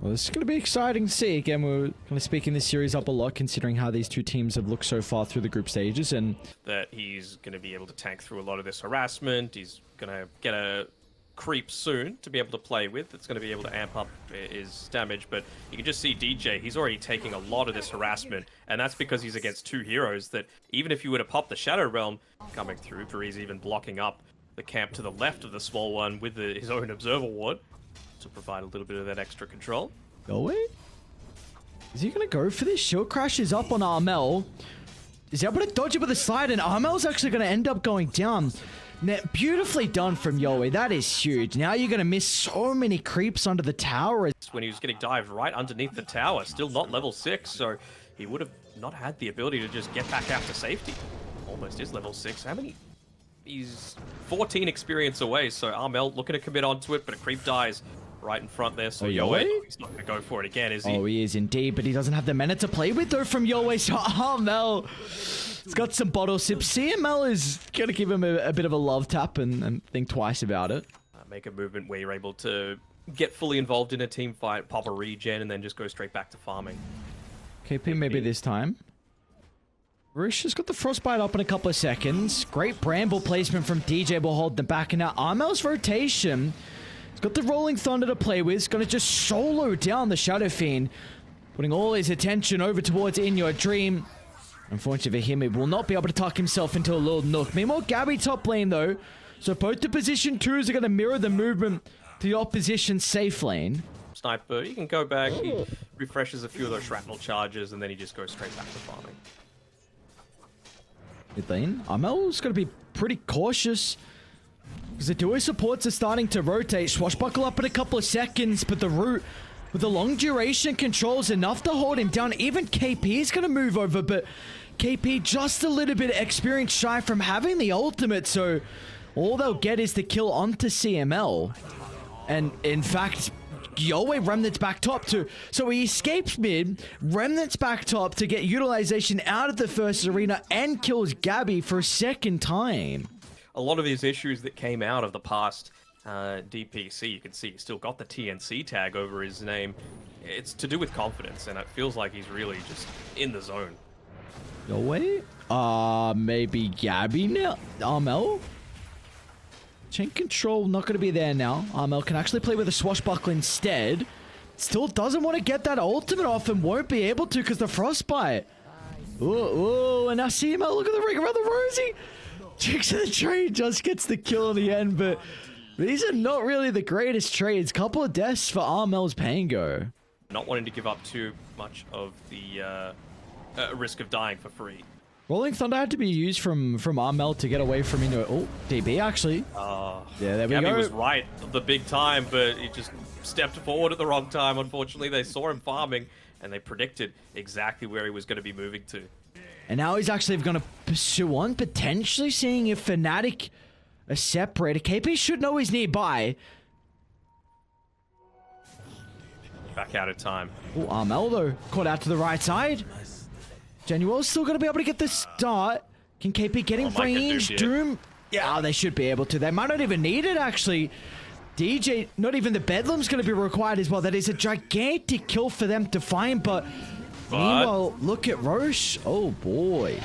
Well, this is going to be exciting to see. Again, we're kind of speaking this series up a lot, considering how these two teams have looked so far through the group stages. And that he's going to be able to tank through a lot of this harassment. He's going to get a creep soon to be able to play with. It's going to be able to amp up his damage. But you can just see DJ, he's already taking a lot of this harassment. And that's because he's against two heroes that even if you were to pop the Shadow Realm coming through, Paris even blocking up the camp to the left of the small one with his own Observer Ward to provide a little bit of that extra control. Yowie? Is he going to go for this? Shield Crash is up on Armel. Is he able to dodge it with a slide? And Armel's actually going to end up going down. Now, beautifully done from Yowie. That is huge. Now you're going to miss so many creeps under the tower. When he was getting dived right underneath the tower, still not level 6, so he would have not had the ability to just get back out to safety. Almost is level 6. How many? He's 14 experience away, so Armel looking to commit onto it, but a creep dies right in front there. So Yowie, he's not going to go for it again, is he? Oh, he is indeed, but he doesn't have the mana to play with though from Yowie. So Armel, he's got some bottle sips. CML is going to give him a bit of a love tap and think twice about it. Make a movement where you're able to get fully involved in a team fight, pop a regen, and then just go straight back to farming. KP maybe this time. Rush has got the Frostbite up in a couple of seconds. Great Bramble placement from DJ will hold them back. And now Armel's rotation. He's got the Rolling Thunder to play with. He's going to just solo down the Shadow Fiend, putting all his attention over towards In Your Dream. Unfortunately for him, he will not be able to tuck himself into a little nook. Meanwhile, GABBI top lane though. So both the position 2s are going to mirror the movement to the opposition safe lane. Sniper, he can go back, he refreshes a few of those shrapnel charges, and then he just goes straight back to farming. Mid lane, Armel's going to be pretty cautious because the duo supports are starting to rotate. Swashbuckle up in a couple of seconds, but the root with the long duration controls enough to hold him down. Even KP is going to move over, but KP just a little bit of experience shy from having the ultimate, so all they'll get is the kill onto CML. And in fact, Yowie Remnant's back top too. So he escapes mid, Remnant's back top to get utilization out of the first arena and kills GABBI for a second time. A lot of these issues that came out of the past DPC, you can see he's still got the TNC tag over his name. It's to do with confidence, and it feels like he's really just in the zone. Yowie? Maybe GABBI now? Armel? Chain control not going to be there now. Armel can actually play with a swashbuckle instead. Still doesn't want to get that ultimate off and won't be able to because the frostbite. Ooh, and now CML, look at the ring around the Rosie. Tricks of the trade just gets the kill in the end, but these are not really the greatest trades. Couple of deaths for Armel's Pango. Not wanting to give up too much of the risk of dying for free. Rolling Thunder had to be used from Armel to get away from oh, DB actually. Yeah, there we go. GABBI was right the big time, but he just stepped forward at the wrong time. Unfortunately, they saw him farming, and they predicted exactly where he was going to be moving to. And now he's actually going to pursue on, potentially seeing if FNATIC are separated. KP should know he's nearby. Back out of time. Oh, Armel though, caught out to the right side. Genuel's still going to be able to get the start. Can KP get in range? Doom? Yeah, they should be able to. They might not even need it, actually. DJ, not even the Bedlam's going to be required as well. That is a gigantic kill for them to find, but meanwhile, look at Roche. Oh, boy.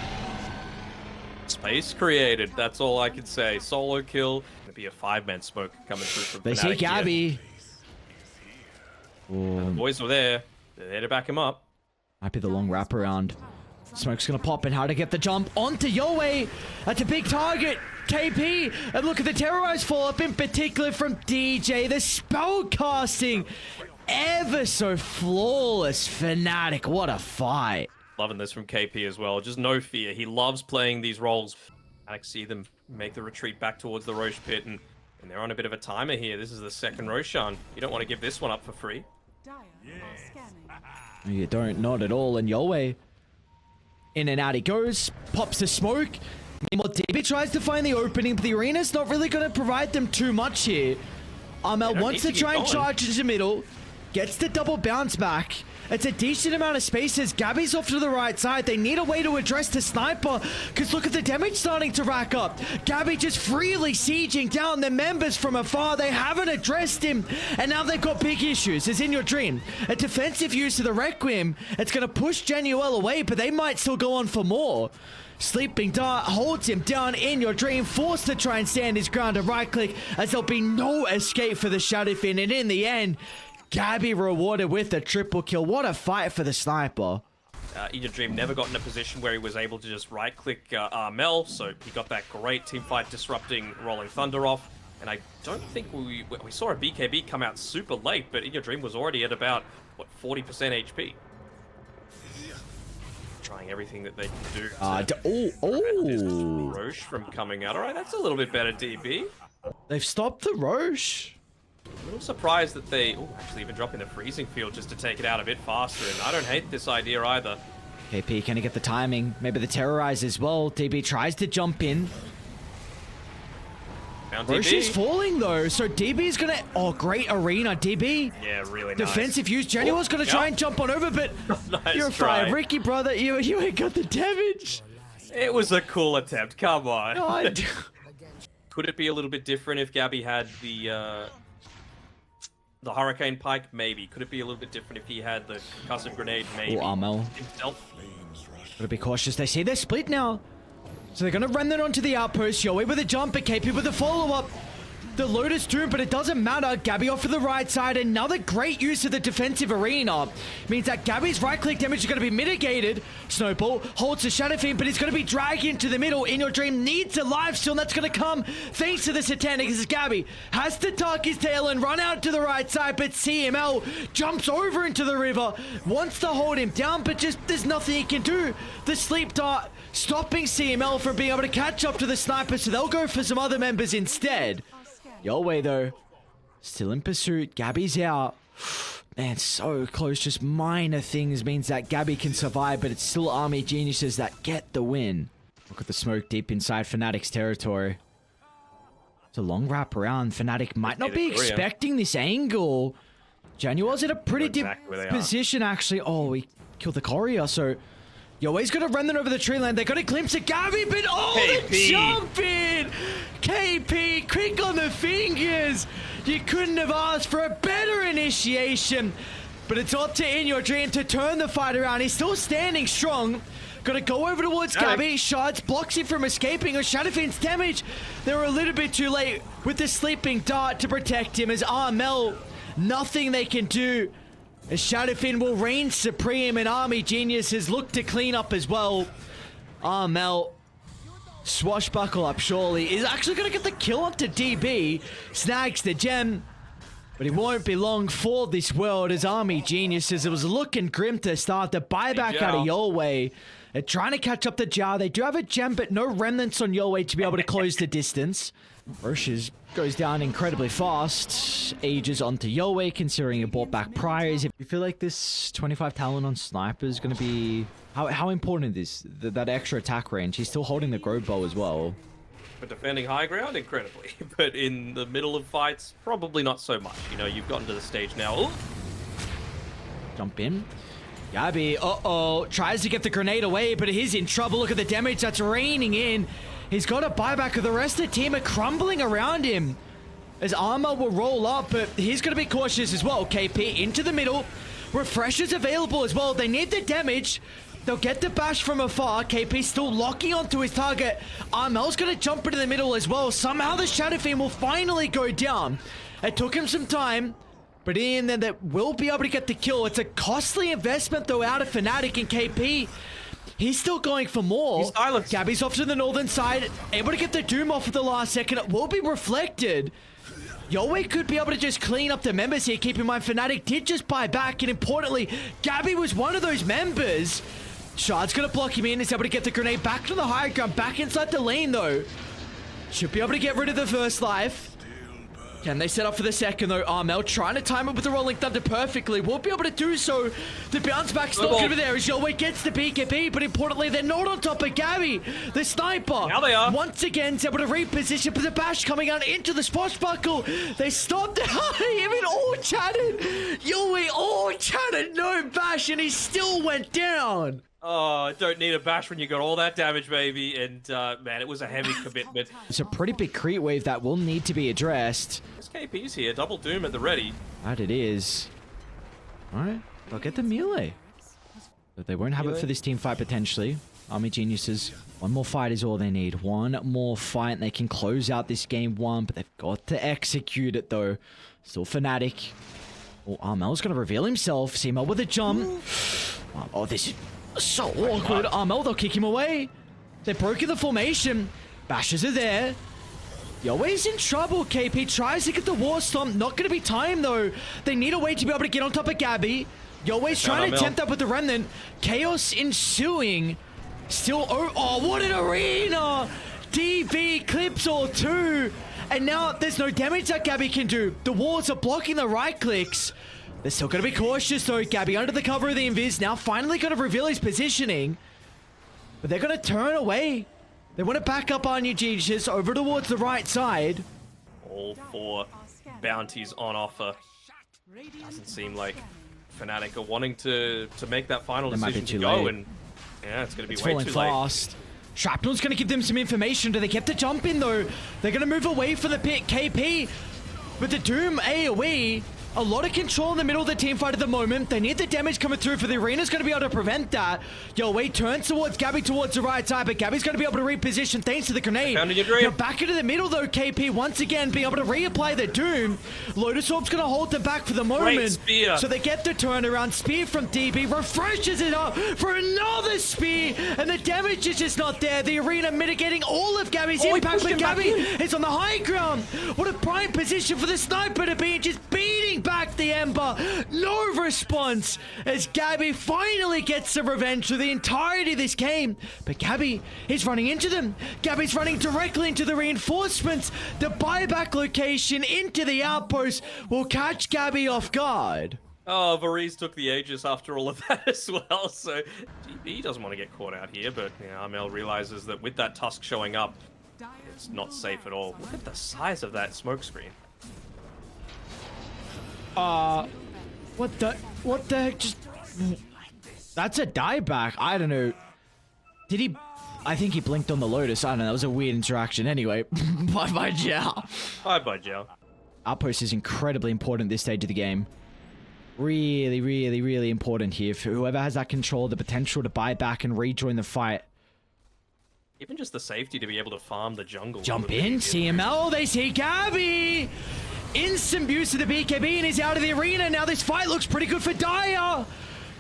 Space created. That's all I can say. Solo kill. Gonna be a 5-man smoke coming through from They see GABBI. The boys were there. They're there to back him up. Might be the long wraparound. Smoke's gonna pop and how to get the jump onto Yowie. That's a big target. KP. And look at the terrorized follow-up in particular from DJ. The spell casting ever so flawless. FNATIC. What a fight. Loving this from KP as well. Just no fear. He loves playing these roles. I see them make the retreat back towards the Roche pit, and they're on a bit of a timer here. This is the second Roshan. You don't want to give this one up for free. You don't, not at all. And Yowie, in and out he goes, pops the smoke. Meanwhile, DB tries to find the opening, but the arena's not really going to provide them too much here. Armel wants to try and charge into the middle. Gets the double bounce back. It's a decent amount of spaces. GABBI's off to the right side. They need a way to address the sniper, because look at the damage starting to rack up. GABBI just freely sieging down the members from afar. They haven't addressed him, and now they've got big issues. As in your dream, a defensive use of the Requiem. It's going to push Genuel away, but they might still go on for more. Sleeping Dart holds him down in your dream, forced to try and stand his ground and right click, as there'll be no escape for the Shadowfin, and in the end, GABBI rewarded with a triple kill. What a fight for the sniper. INYOURDREAM never got in a position where he was able to just right-click Armel, so he got that great teamfight disrupting Rolling Thunder off. And I don't think we saw a BKB come out super late, but INYOURDREAM was already at about, what, 40% HP. Trying everything that they can do to prevent this Roche from coming out. Alright, that's a little bit better, DB. They've stopped the Roche. A little surprised that they actually even dropping the freezing field just to take it out a bit faster, and I don't hate this idea either. KP, can he get the timing? Maybe the terrorize as well. DB tries to jump in. Found Roche DB. is falling though, so DB is gonna... Oh, great arena, DB. Yeah, really nice. Defensive use. Genuel's gonna try and jump on over, but Nice you're try. fine. Ricky, brother, you ain't got the damage. It was a cool attempt, come on. God. Could it be a little bit different if GABBI had the Hurricane Pike? Maybe. Could it be a little bit different if he had the concussive grenade? Maybe. Oh, Armel. Himself. Gotta be cautious. They see they're split now. So they're gonna run that onto the outpost. Yowie with a jump, but KP with a follow-up. The Lotus Doom, but it doesn't matter. GABBI off to the right side. Another great use of the defensive arena. Means that GABBI's right-click damage is going to be mitigated. Snowball holds the Shadow Fiend, but he's going to be dragged into the middle. INYOURDREAM needs a lifesteal, and that's going to come thanks to the Satanic. As GABBI has to tuck his tail and run out to the right side, but CML jumps over into the river. Wants to hold him down, but just there's nothing he can do. The Sleep Dart stopping CML from being able to catch up to the sniper, so they'll go for some other members instead. Yolway though, still in pursuit. GABBI's out. Man, so close. Just minor things means that GABBI can survive, but it's still Army Geniuses that get the win. Look at the smoke deep inside FNATIC's territory. It's a long wrap around. FNATIC might not be expecting this angle. Genuel's in a pretty deep position actually. Oh, he killed the courier, so Yoey's gonna run them over the tree line. They got a glimpse of GABBI, but oh, the jump in! KP, quick on the fingers! You couldn't have asked for a better initiation. But it's up to INYOURDREAM to turn the fight around. He's still standing strong. Gonna go over towards GABBI. Shards blocks him from escaping. Or Shadowfiend's damage. They were a little bit too late with the Sleeping Dart to protect him. As Armel, nothing they can do. As Shadowfiend will reign supreme, and Army Geniuses look to clean up as well. Armel, swashbuckle up surely, is actually going to get the kill onto DB. Snags the gem, but it won't be long for this world as Army Geniuses. It was looking grim to start. The buyback out of Yolway. They're trying to catch up the Jar. They do have a gem, but no remnants on Yolway to be able to close the distance. Roches goes down incredibly fast. Ages onto Yolway, considering it bought back priors. You feel like this 25 talent on Sniper is going to be... How important is that extra attack range? He's still holding the Grove Bow as well. For defending high ground, incredibly. But in the middle of fights, probably not so much. You know, you've gotten to the stage now. Ooh. Jump in. GABBI, uh-oh, tries to get the grenade away, but he's in trouble. Look at the damage that's raining in. He's got a buyback of the rest of the team are crumbling around him. As Armor will roll up, but he's going to be cautious as well. KP into the middle. Refreshers available as well. They need the damage. They'll get the bash from afar. KP still locking onto his target. Armel's going to jump into the middle as well. Somehow the Shadow Fiend will finally go down. It took him some time, but in there that will be able to get the kill. It's a costly investment though out of FNATIC, and KP, he's still going for more. GABBI's off to the northern side, able to get the Doom off at the last second. It will be reflected. Yolway could be able to just clean up the members here. Keep in mind, FNATIC did just buy back, and importantly, GABBI was one of those members. Shard's gonna block him in. He's able to get the grenade back to the high ground, back inside the lane though. Should be able to get rid of the first life. Can they set up for the second though? Armel trying to time it with the Rolling Thunder perfectly. Won't be able to do so. The bounce back's not going to be there as Yowie gets the BKB, but importantly, they're not on top of Gabbi. The sniper. Now they are. Once again, is able to reposition, but the bash coming out into the swashbuckle. They stopped it. Even all chatted. Yowie all chatted. No bash, and he still went down. Oh, don't need a bash when you got all that damage, baby. And, man, it was a heavy commitment. It's a pretty big creep wave that will need to be addressed. This KP's here. Double Doom at the ready. That it is. Alright, they'll get the melee. But they won't have it for this team fight, potentially. Army Geniuses, one more fight is all they need. One more fight, and they can close out this game 1, but they've got to execute it, though. Still FNATIC. Oh, Armel's going to reveal himself. CML with a jump. Oh, this is so awkward. Armel, they'll kick him away. They've broken the formation. Bashes are there. Yowi's in trouble. KP tries to get the war stomp. Not going to be time, though. They need a way to be able to get on top of Gabbi. Yowi's trying to attempt that with the Remnant. Chaos ensuing. Still, oh, what an arena! DB clips all 2. And now there's no damage that Gabbi can do. The walls are blocking the right clicks. They're still going to be cautious, though. Gabbi under the cover of the invis. Now finally going to reveal his positioning. But they're going to turn away. They want to back up on Geniuses over towards the right side. All 4 bounties on offer. Doesn't seem like FNATIC are wanting to make that final decision to go. And yeah, it's going to be way too fast. Shrapnel's going to give them some information. Do they keep the jump in, though? They're going to move away from the pit. KP with the Doom AoE. A lot of control in the middle of the team fight at the moment. They need the damage coming through for the arena's going to be able to prevent that. Yowie turns towards Gabbi towards the right side, but Gabbi's going to be able to reposition thanks to the grenade. You're back into the middle though, KP once again being able to reapply the Doom. Lotus Orb's going to hold them back for the moment. So they get the turnaround. Spear from DB refreshes it up for another spear, and the damage is just not there. The arena mitigating all of Gabbi's impact, but Gabbi is on the high ground. What a prime position for the sniper to be, just beating back the Ember. No response as Gabbi finally gets the revenge through the entirety of this game. But Gabbi is running into them. Gabbi's running directly into the reinforcements. The buyback location into the outpost will catch Gabbi off guard. Oh, Varese took the Aegis after all of that as well, so DB doesn't want to get caught out here, but yeah, Armel realizes that with that Tusk showing up, it's not safe at all. Look at the size of that smoke screen. What the heck just... That's a dieback. I don't know. Did he... I think he blinked on the Lotus. I don't know. That was a weird interaction. Anyway, bye-bye, Jow. Bye-bye, Jow. Outpost is incredibly important at this stage of the game. Really, really, really important here for whoever has that control, the potential to buy back and rejoin the fight. Even just the safety to be able to farm the jungle. Jump in, CML. They see Gabbi. Instant boost to the BKB and he's out of the arena. Now this fight looks pretty good for Dyer.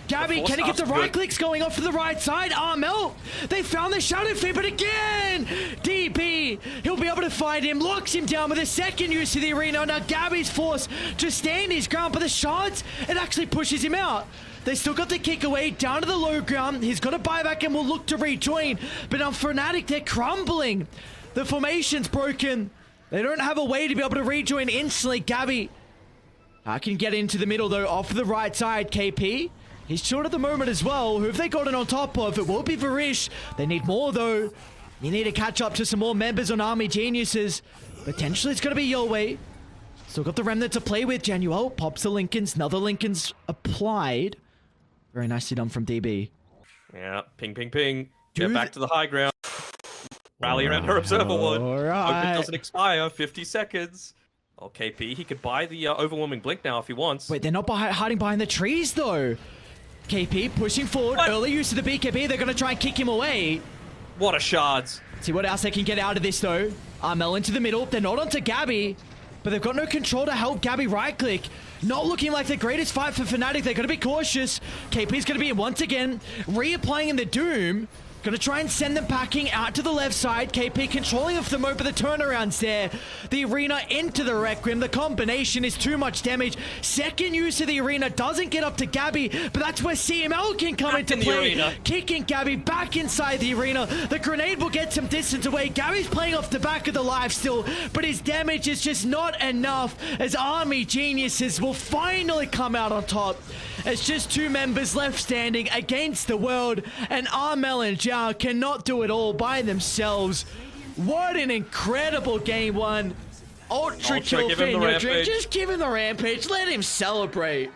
Gabbi, can he get the right clicks going off to the right side? Armel, they found the Shadow Feed, but again, DB, he'll be able to find him, locks him down with a second use to the arena. Now Gabbi's forced to stand his ground, but the shards, it actually pushes him out. They still got the kick away down to the low ground. He's got a buyback and will look to rejoin, but now FNATIC, they're crumbling. The formation's broken. They don't have a way to be able to rejoin instantly. Gabbi, I can get into the middle though, off the right side. KP, he's short at the moment as well. Who have they gotten on top of? It will be Varish. They need more though. You need to catch up to some more members on Army Geniuses. Potentially it's going to be Yowie. Still got the Remnant to play with. Januel pops the Lincolns. Another Lincoln's applied. Very nicely done from DB. Yeah, ping, ping, ping. Get back to the high ground. Rally around her observer ward. Hope it doesn't expire. 50 seconds. Oh, KP, he could buy the overwhelming blink now if he wants. Wait, they're not hiding behind the trees though. KP pushing forward. What? Early use of the BKB. They're going to try and kick him away. What a shards. See what else they can get out of this though. Armel into the middle. They're not onto Gabbi, but they've got no control to help Gabbi right click. Not looking like the greatest fight for FNATIC. They're going to be cautious. KP's going to be in once again. Reapplying in the Doom. Gonna try and send them packing out to the left side. KP controlling of them over the turnarounds there. The arena into the Requiem. The combination is too much damage. Second use of the arena doesn't get up to GABBI, but that's where CML can come into play. Kicking GABBI back inside the arena. The grenade will get some distance away. GABBI's playing off the back of the life still, but his damage is just not enough as Army Geniuses will finally come out on top. It's just two members left standing against the world, and Armel and Zhao cannot do it all by themselves. What an incredible game one. Ultra kill for INYOURDREAM. Just give him the rampage. Let him celebrate.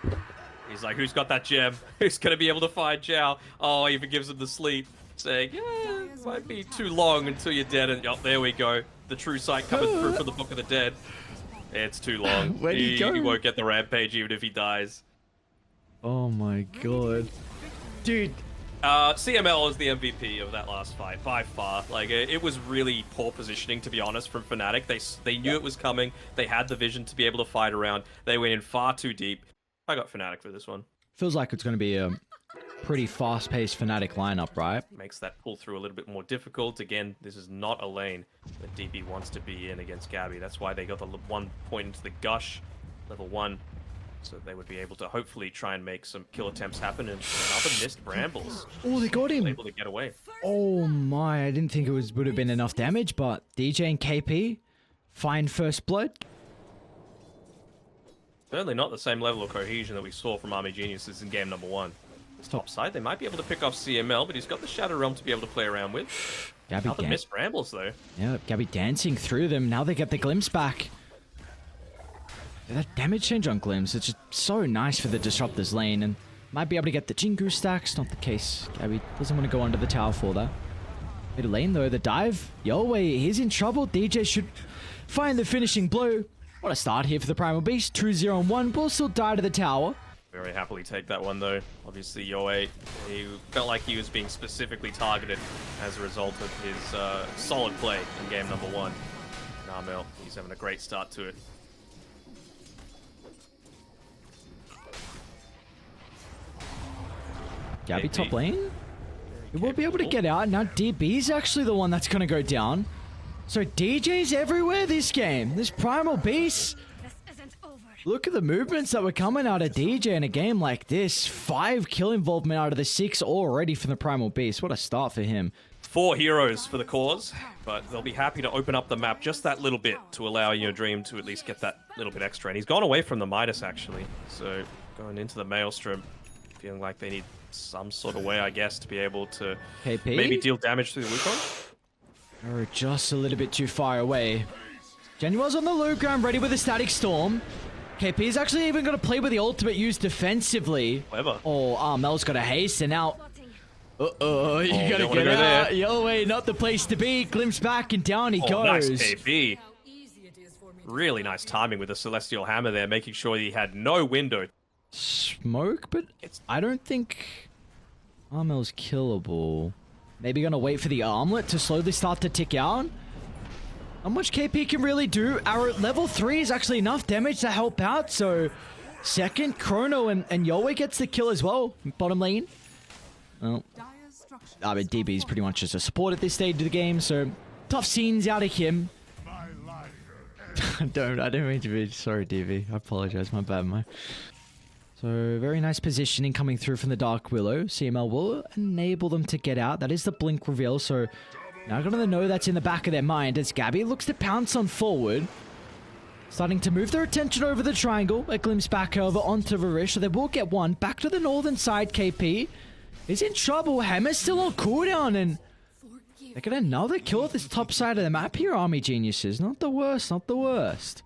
He's like, who's got that gem? Who's going to be able to find Zhao? Oh, he even gives him the sleep, saying, yeah, it might be too long until you're dead. And oh, there we go. The true sight coming through for the Book of the Dead. It's too long. Where'd he go? He won't get the rampage even if he dies. Oh my god. Dude. CML is the MVP of that last fight, by far. Like, it was really poor positioning, to be honest, from FNATIC. They knew it was coming. They had the vision to be able to fight around. They went in far too deep. I got FNATIC for this one. Feels like it's going to be a pretty fast-paced FNATIC lineup, right? Makes that pull through a little bit more difficult. Again, this is not a lane that DB wants to be in against GABBI. That's why they got the 1 point into the Gush, level 1. So they would be able to hopefully try and make some kill attempts happen, and another missed Brambles. Oh, they got him. Able to get away. Oh my, I didn't think it would have been enough damage, but DJ and KP find first blood. Certainly not the same level of cohesion that we saw from Army Geniuses in game number 1. Top side, they might be able to pick off CML, but he's got the Shadow Realm to be able to play around with. GABBI Another missed Brambles though. Yeah, GABBI dancing through them. Now they get the glimpse back. That damage change on Glimpse, it's just so nice for the Disruptor's lane, and might be able to get the Jingu stacks. Not the case. GABBI doesn't want to go under the tower for that. Mid lane though, the dive. Yowei, he's in trouble. DJ should find the finishing blow. What a start here for the Primal Beast. 2-0-1, will still die to the tower. Very happily take that one though. Obviously Yowei, he felt like he was being specifically targeted as a result of his solid play in game number 1. Armel, he's having a great start to it. GABBI top lane. He will be able to get out. Now DB's actually the one that's going to go down. So DJ's everywhere this game. This Primal Beast. Look at the movements that were coming out of DJ in a game like this. 5 kill involvement out of the 6 already from the Primal Beast. What a start for him. 4 heroes for the cause, but they'll be happy to open up the map just that little bit to allow INYOURDREAM to at least get that little bit extra. And he's gone away from the Midas actually. So going into the Maelstrom, feeling like they need some sort of way, I guess, to be able to maybe deal damage through the Wukong. Or just a little bit too far away. Genuel's on the low ground, ready with a static storm. KP is actually even going to play with the ultimate used defensively. Clever. Oh, Mel's got a haste, and now... Uh-oh, you gotta get out. There. Yo, wait, not the place to be. Glimpse back, and down he goes. Nice KP. Really nice timing with the Celestial Hammer there, making sure he had no window. Smoke, but I don't think Armel's killable. Maybe gonna wait for the armlet to slowly start to tick out. Not much KP can really do. Our level 3 is actually enough damage to help out, so second, Chrono and Yowei gets the kill as well. Bottom lane. Well, I mean, DB is pretty much just a support at this stage of the game, so tough scenes out of him. I don't mean to be sorry, DB. I apologize, my bad, man. So, very nice positioning coming through from the Dark Willow. CML will enable them to get out. That is the blink reveal, so now gonna know that's in the back of their mind as GABBI looks to pounce on forward. Starting to move their attention over the triangle. A glimpse back over onto Varish, so they will get one. Back to the northern side, KP is in trouble. Hammer's still on cooldown, and they get another kill at this top side of the map here, Army Geniuses. Not the worst, not the worst.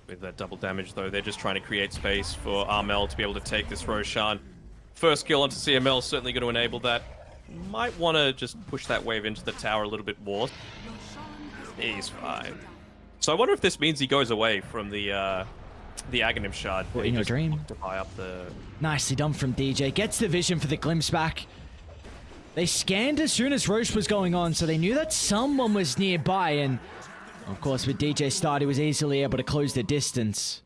With that double damage, though, they're just trying to create space for Armel to be able to take this Roshan. First kill onto CML, certainly going to enable that. Might want to just push that wave into the tower a little bit more. He's fine. So I wonder if this means he goes away from the Aghanim Shard. Or INYOURDREAM. To buy up the... Nicely done from DJ. Gets the vision for the glimpse back. They scanned as soon as Roche was going on, so they knew that someone was nearby, and of course with DJ start, he was easily able to close the distance.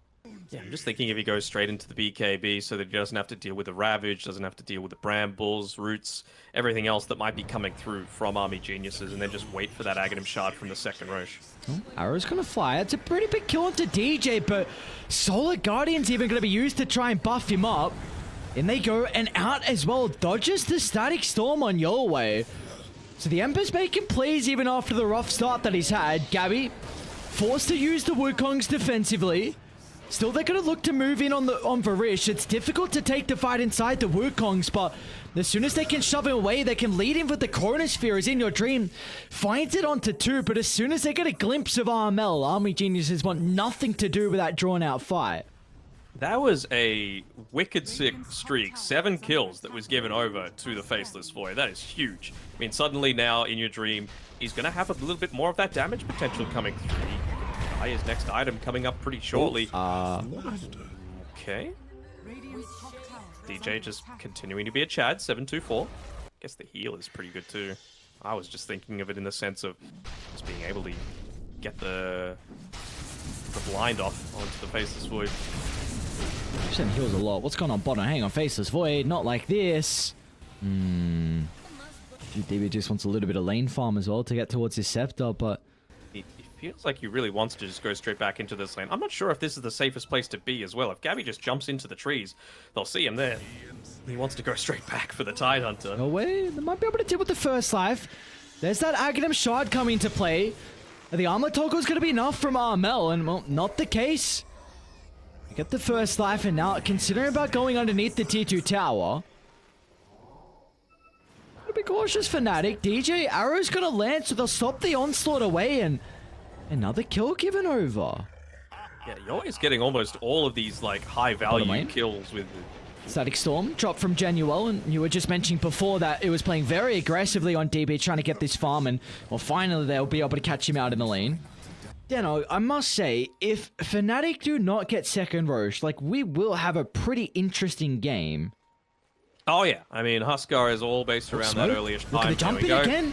Yeah, I'm just thinking if he goes straight into the BKB so that he doesn't have to deal with the Ravage, doesn't have to deal with the Brambles, Roots, everything else that might be coming through from Army Geniuses, and then just wait for that Aghanim Shard from the second Roche. Oh, Arrow's gonna fly. It's a pretty big kill onto DJ, but Solar Guardian's even gonna be used to try and buff him up. In they go, and out as well. Dodges the Static Storm on your way. So the Ember's making plays even after the rough start that he's had. GABBI forced to use the Wukongs defensively. Still, they're going to look to move in on Varish. It's difficult to take the fight inside the Wukongs, but as soon as they can shove him away, they can lead him with the Chronosphere as INYOURDREAM finds it onto 2, but as soon as they get a glimpse of RML, Army Geniuses want nothing to do with that drawn-out fight. That was a wicked sick streak. 7 kills that was given over to the Faceless Void. That is huge. I mean, suddenly now INYOURDREAM, he's going to have a little bit more of that damage potential coming through. His next item coming up pretty shortly. Okay. DJ just continuing to be a Chad, 724. Guess the heal is pretty good too. I was just thinking of it in the sense of just being able to get the blind off onto the Faceless Void. Percent heals a lot. What's going on bottom? Hang on, Faceless Void. Not like this. DB just wants a little bit of lane farm as well to get towards his scepter, but It feels like he really wants to just go straight back into this lane. I'm not sure if this is the safest place to be as well. If GABBI just jumps into the trees, they'll see him there. He wants to go straight back for the Tidehunter. no way. They might be able to deal with the first life. There's that Aghanim Shard coming into play. The armor toggle is going to be enough from RML, and well, not the case. You get the first life, and now considering about going underneath the T2 tower. Be cautious, FNATIC. DJ Arrow's gonna land, so they'll stop the onslaught away, and another kill given over. Yeah, you're always getting almost all of these like high value kills with Static Storm dropped from Genuel, and you were just mentioning before that it was playing very aggressively on DB trying to get this farm, and well, finally they'll be able to catch him out in the lane. Deno, I must say, if FNATIC do not get second Roche, like, we will have a pretty interesting game. Oh yeah, I mean Huskar is all based around that earliest time. Look at the jump in again.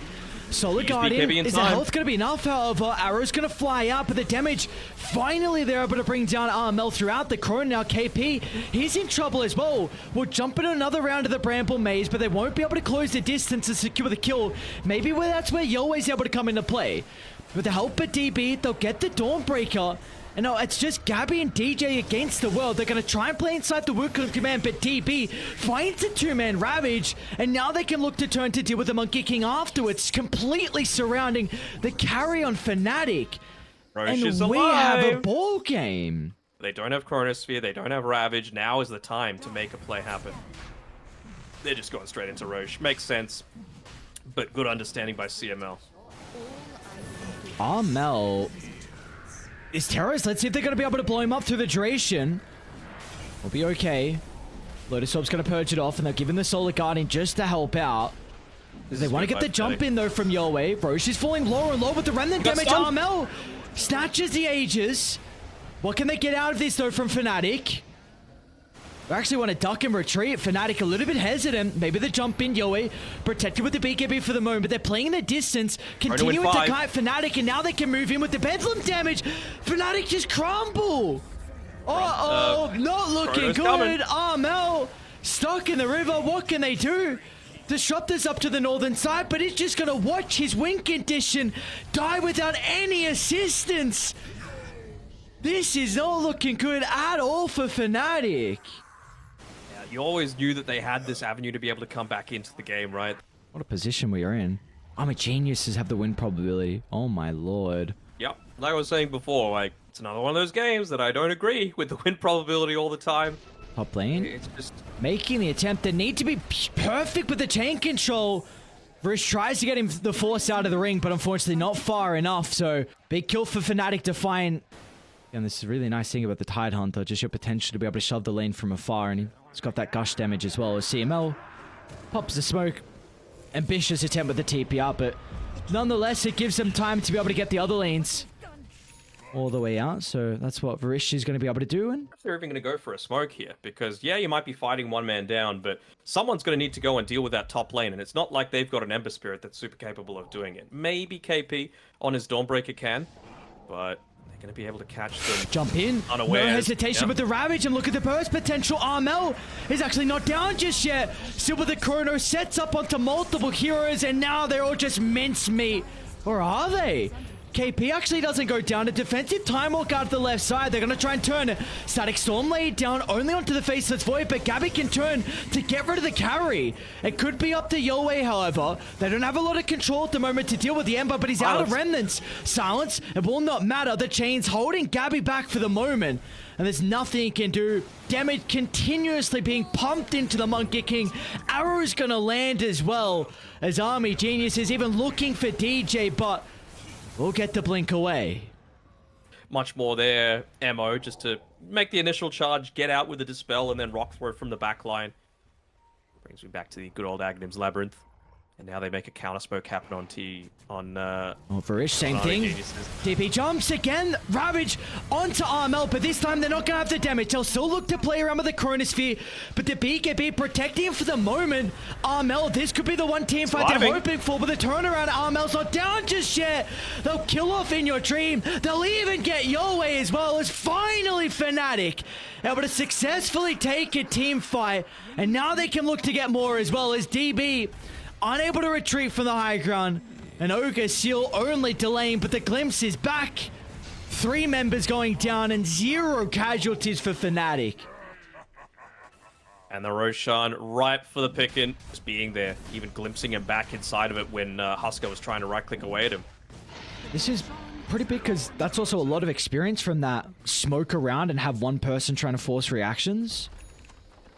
Solar Guardian, is the health going to be enough? However, Arrow's going to fly out, but the damage, finally they're able to bring down RML throughout the Chrono. Now KP, he's in trouble as well. We'll jump into another round of the Bramble Maze, but they won't be able to close the distance to secure the kill. Maybe that's where Yoe's able to come into play. With the help of DB, they'll get the Dawnbreaker. And no, it's just GABBI and DJ against the world. They're going to try and play inside the Wukong command, but DB finds a 2-man Ravage, and now they can look to turn to deal with the Monkey King afterwards, completely surrounding the carry on FNATIC. Roche is and we alive. have a ball game. They don't have Chronosphere, they don't have Ravage. Now is the time to make a play happen. They're just going straight into Roche. Makes sense, but good understanding by CML. RML is terrorist. Let's see if they're going to be able to blow him up through the duration. We'll be okay. Lotus Orb's going to purge it off, and they're giving the Solar Guardian just to help out. They want to get the jump in, though, from Yoe. Roche is falling lower and lower with the remnant damage. RML snatches the Aegis. What can they get out of this, though, from FNATIC? They actually want to duck and retreat. FNATIC a little bit hesitant. Maybe the jump in, Yoe. Protected with the BKB for the moment, but they're playing in the distance. Continuing to kite FNATIC, and now they can move in with the Bedlam damage. FNATIC just crumble. Uh-oh, not looking good. RML stuck in the river. What can they do? Disruptor's up to the northern side, but he's just going to watch his win condition die without any assistance. This is not looking good at all for FNATIC. You always knew that they had this avenue to be able to come back into the game, right? What a position we are in. I'm a geniuses have the win probability. Oh my lord. Yep. Like I was saying before, like, it's another one of those games that I don't agree with the win probability all the time. Top lane. It's just making the attempt. They need to be perfect with the chain control. Vrish tries to get him the force out of the ring, but unfortunately not far enough. So big kill for FNATIC to find. And this is a really nice thing about the Tidehunter, just your potential to be able to shove the lane from afar, and he's got that gush damage as well as CML. Pops the smoke. Ambitious attempt with the TPR, but nonetheless it gives them time to be able to get the other lanes all the way out, so that's what Varish is going to be able to do. And if they're even going to go for a smoke here, because yeah, you might be fighting one man down, but someone's going to need to go and deal with that top lane, and it's not like they've got an Ember Spirit that's super capable of doing it. Maybe KP on his Dawnbreaker can, but They're going to be able to catch them. Jump in. Unawares. No hesitation with the Ravage, and look at the burst potential. Armel is actually not down just yet. Still with the Chrono, sets up onto multiple heroes, and now they're all just mincemeat. Or are they? KP actually doesn't go down. A defensive time walk out to the left side. They're going to try and turn it. Static Storm laid down only onto the Faceless Void, but GABBI can turn to get rid of the carry. It could be up to Yoe, however. They don't have a lot of control at the moment to deal with the Ember, but he's out of Remnants. Silence, it will not matter. The chain's holding GABBI back for the moment, and there's nothing he can do. Damage continuously being pumped into the Monkey King. Arrow's going to land as well, as Army Genius is even looking for DJ, but we'll get the blink away. Much more their MO, just to make the initial charge, get out with the Dispel, and then rock throw from the back line. Brings me back to the good old Agnim's Labyrinth. And now they make a counter smoke happen on Varish, same thing. DP jumps again. Ravage onto Armel, but this time they're not going to have the damage. They'll still look to play around with the Chronosphere, but the BKB protecting him for the moment. Armel, this could be the one team fight they're hoping for, but the turnaround, Armel's not down just yet. They'll kill off In Your Dream. They'll even get Yoe as well, as finally FNATIC able to successfully take a team fight, and now they can look to get more as well, as DB unable to retreat from the high ground, and Ogre Seal only delaying, but the glimpse is back. 3 members going down and 0 casualties for FNATIC. And the Roshan right for the picking, just being there, even glimpsing him back inside of it when Husker was trying to right-click away at him. This is pretty big, because that's also a lot of experience from that smoke around and have one person trying to force reactions.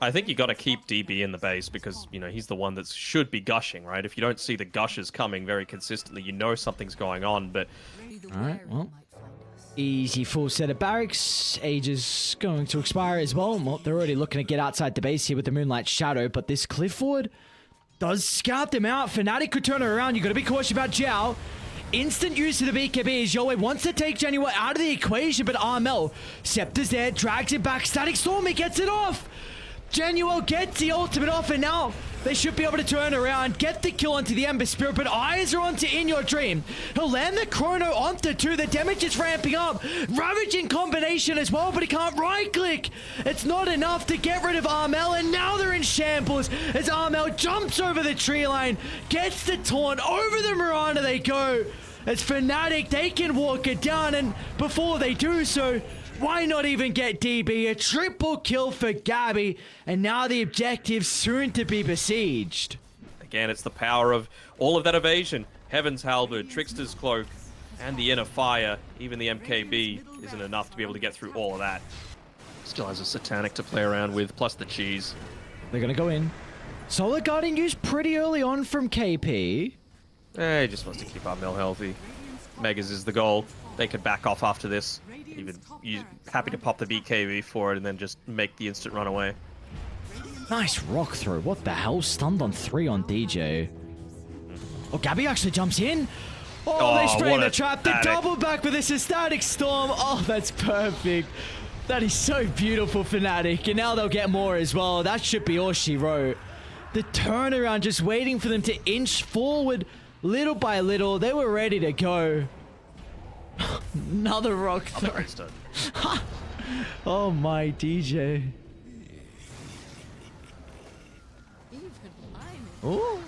I think you got to keep DB in the base because, you know, he's the one that should be gushing, right? If you don't see the gushes coming very consistently, you know something's going on, but... Alright, well, easy full set of barracks. Age is going to expire as well. Well, they're already looking to get outside the base here with the Moonlight Shadow, but this Clifford does scout them out. FNATIC could turn it around. You got to be cautious about Jiao. Instant use of the BKB as Yoe wants to take January out of the equation, but Armel, Scepter's there, drags it back. Static Storm, he gets it off. Genuel gets the ultimate off, and now they should be able to turn around, get the kill onto the Ember Spirit, but eyes are onto In Your Dream. He'll land the Chrono onto 2. The damage is ramping up. Ravage in combination as well, but he can't right-click. It's not enough to get rid of Armel, and now they're in shambles as Armel jumps over the tree line, gets the taunt, over the Mirana they go. As FNATIC, they can walk it down, and before they do so, why not even get DB? A triple kill for GABBI, and now the objective soon to be besieged. Again, it's the power of all of that evasion. Heaven's Halberd, Trickster's Cloak, and the Inner Fire. Even the MKB isn't enough to be able to get through all of that. Still has a Satanic to play around with, plus the cheese. They're going to go in. Solar Guardian used pretty early on from KP. He just wants to keep our mill healthy. Megas is the goal. They could back off after this. Even happy to pop the BKB for it and then just make the instant run away. Nice rock throw. What the hell? Stunned on 3 on DJ. Oh, GABBI actually jumps in. Oh, they spray the trap. The double back with this Static Storm. Oh, that's perfect. That is so beautiful, FNATIC. And now they'll get more as well. That should be all she wrote. The turnaround, just waiting for them to inch forward little by little. They were ready to go. Another rock throw. Oh my DJ. Oh,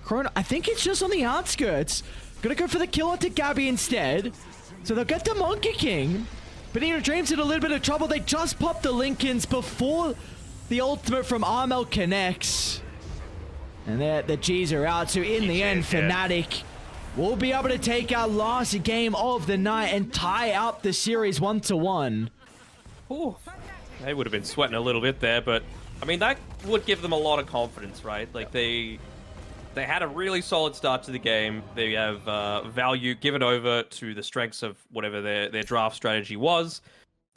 Chrono. I think it's just on the outskirts. Gonna go for the kill onto GABBI instead. So they'll get the Monkey King. But In Your Dream's in a little bit of trouble. They just popped the Lincolns before the ultimate from Armel connects. And the G's are out. So in the end, FNATIC will be able to take our last game of the night and tie up the series 1-1. Ooh. They would have been sweating a little bit there, but I mean that would give them a lot of confidence, right? Like they had a really solid start to the game. They have value given over to the strengths of whatever their draft strategy was.